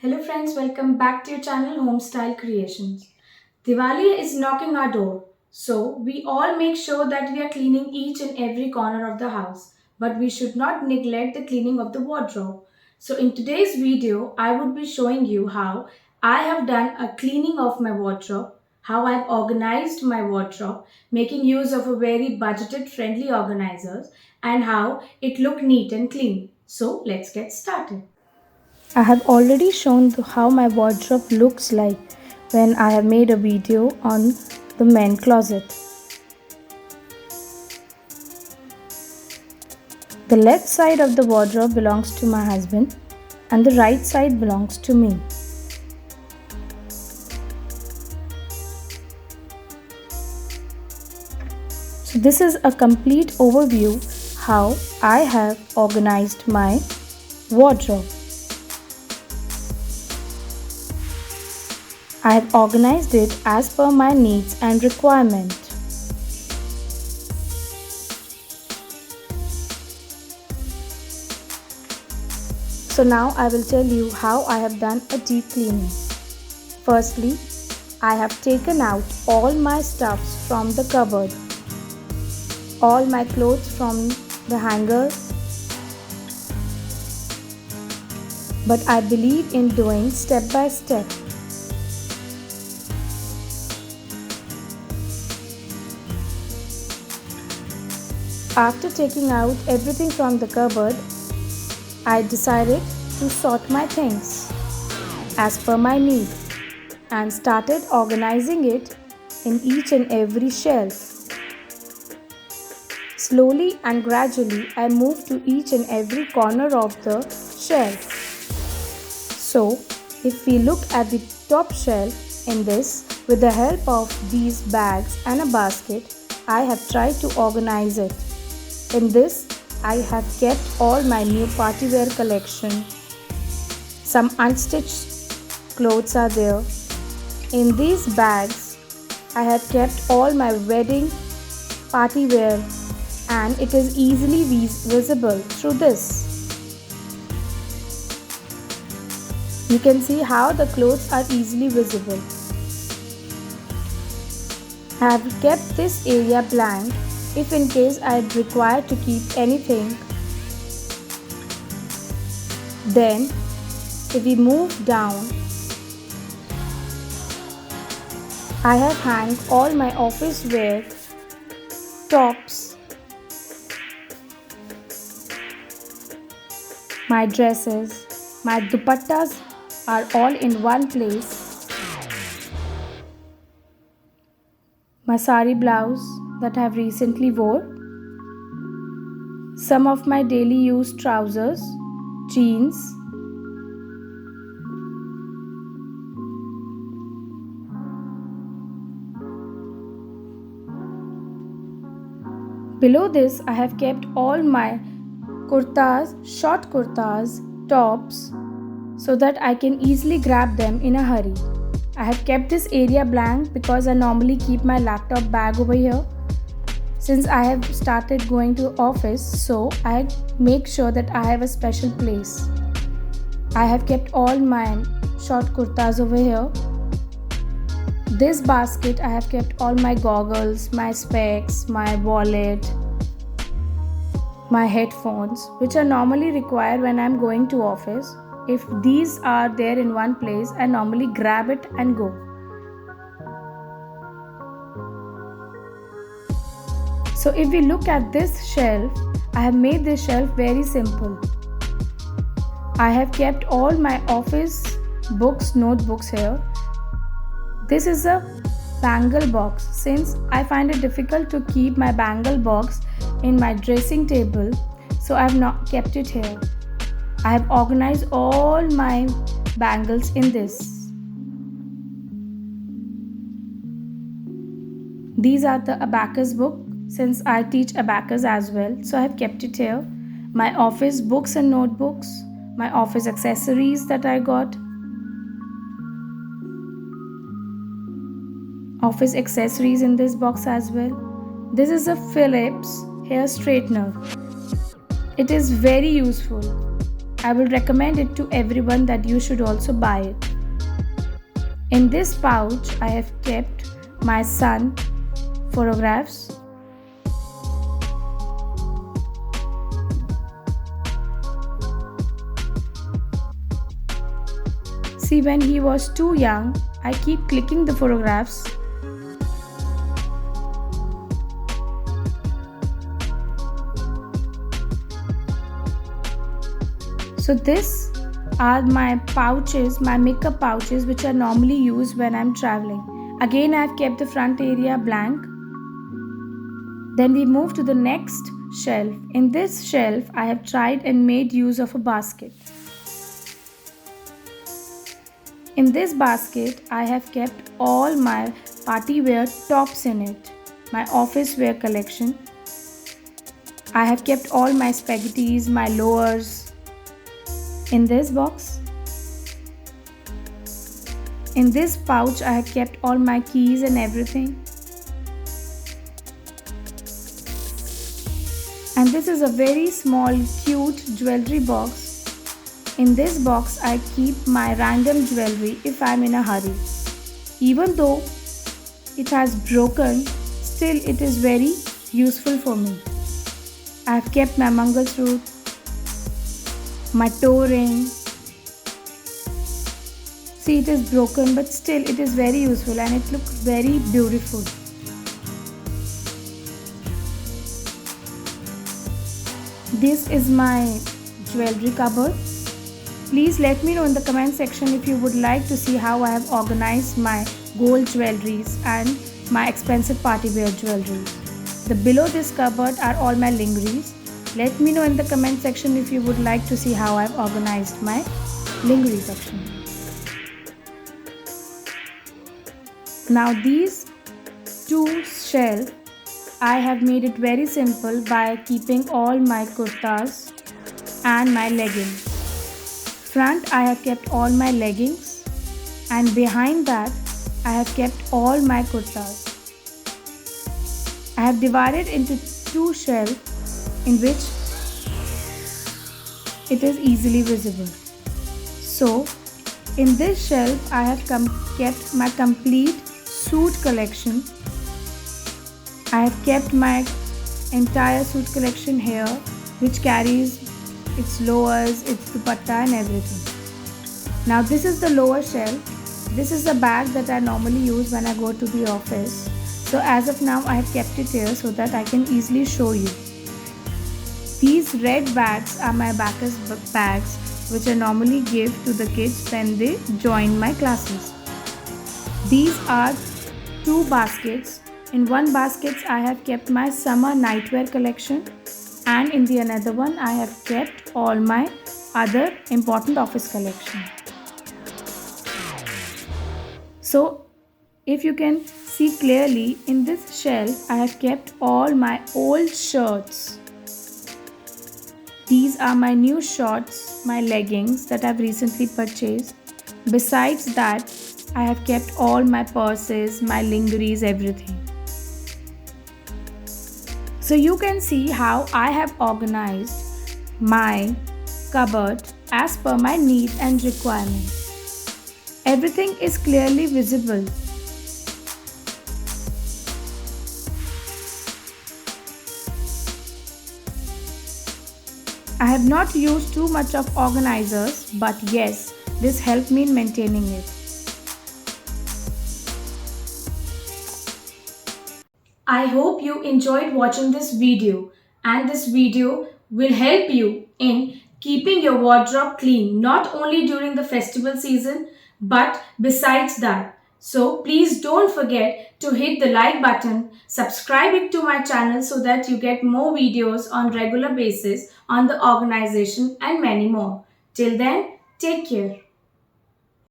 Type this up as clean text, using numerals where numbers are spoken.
Hello friends, welcome back to your channel Homestyle Creations. Diwali is knocking our door, so we all make sure that we are cleaning each and every corner of the house, but we should not neglect the cleaning of the wardrobe. So in today's video, I would be showing you how I have done a cleaning of my wardrobe, how I've organized my wardrobe, making use of a very budgeted friendly organizers, and how it look neat and clean. So let's get started. I have already shown how my wardrobe looks like when I have made a video on the men closet. The left side of the wardrobe belongs to my husband and the right side belongs to me. So this is a complete overview how I have organized my wardrobe. I have organized it as per my needs and requirement. So now I will tell you how I have done a deep cleaning. Firstly, I have taken out all my stuffs from the cupboard, all my clothes from the hanger, but I believe in doing step by step. After taking out everything from the cupboard, I decided to sort my things as per my need and started organizing it in each and every shelf. Slowly and gradually, I moved to each and every corner of the shelf. So, if we look at the top shelf in this, with the help of these bags and a basket, I have tried to organize it. In this, I have kept all my new party wear collection. Some unstitched clothes are there. In these bags, I have kept all my wedding party wear and it is easily visible through this. You can see how the clothes are easily visible. I have kept this area blank if in case I require to keep anything. Then, if we move down, I have hung all my office wear, tops, my dresses, my dupattas are all in one place. My sari blouse that I have recently wore, some of my daily use trousers, jeans, below this I have kept all my kurtas, short kurtas, tops so that I can easily grab them in a hurry. I have kept this area blank because I normally keep my laptop bag over here. Since I have started going to office, so I make sure that I have a special place. I have kept all my short kurtas over here. This basket I have kept all my goggles, my specs, my wallet, my headphones, which are normally required when I am going to office. If these are there in one place, I normally grab it and go. So if we look at this shelf, I have made this shelf very simple. I have kept all my office books, notebooks here. This is a bangle box. Since I find it difficult to keep my bangle box in my dressing table, so I have not kept it here. I have organized all my bangles in this. These are the abacus book since I teach abacus as well, so I have kept it here. My office books and notebooks, my office accessories that I got, office accessories in this box as well. This is a Philips hair straightener. It is very useful. I will recommend it to everyone that you should also buy it. In this pouch, I have kept my son photographs. See, when he was too young, I keep clicking the photographs. So this are my pouches, my makeup pouches, which are normally used when I'm traveling. Again, I have kept the front area blank. Then we move to the next shelf. In this shelf, I have tried and made use of a basket. In this basket, I have kept all my party wear tops in it, my office wear collection. I have kept all my spaghettis, my lowers in this box. In this pouch, I have kept all my keys and everything. And this is a very small, cute jewelry box. In this box, I keep my random jewelry if I am in a hurry. Even though it has broken, still it is very useful for me. I have kept my Mangalsutra, my toe ring. See, it is broken, but still it is very useful and it looks very beautiful. This is my jewelry cupboard. Please let me know in the comment section if you would like to see how I have organized my gold jewelries and my expensive party wear jewelry. The below this cupboard are all my lingeries. Let me know in the comment section if you would like to see how I have organized my lingerie section. Now these two shelves, I have made it very simple by keeping all my kurtas and my leggings. Front, I have kept all my leggings, and behind that I have kept all my kurtas. I have divided into two shelves in which it is easily visible. So in this shelf I have kept my complete suit collection. I have kept my entire suit collection here, which carries its lowers, its dupatta and everything. Now this is the lower shelf. This is the bag that I normally use when I go to the office. So as of now I have kept it here so that I can easily show you. These red bags are my Bacchus bags, which I normally give to the kids when they join my classes. These are two baskets. In one basket I have kept my summer nightwear collection, and in the another one I have kept all my other important office collection. So if you can see clearly, in this shelf I have kept all my old shirts. These are my new shorts, my leggings that I've recently purchased. Besides that, I have kept all my purses, my lingeries, everything. So you can see how I have organized my cupboard as per my need and requirement. Everything is clearly visible. I have not used too much of organizers, but yes, this helped me in maintaining it. I hope you enjoyed watching this video, and this video will help you in keeping your wardrobe clean not only during the festival season but besides that. So please don't forget to hit the like button, subscribe it to my channel so that you get more videos on regular basis on the organization and many more. Till then, take care.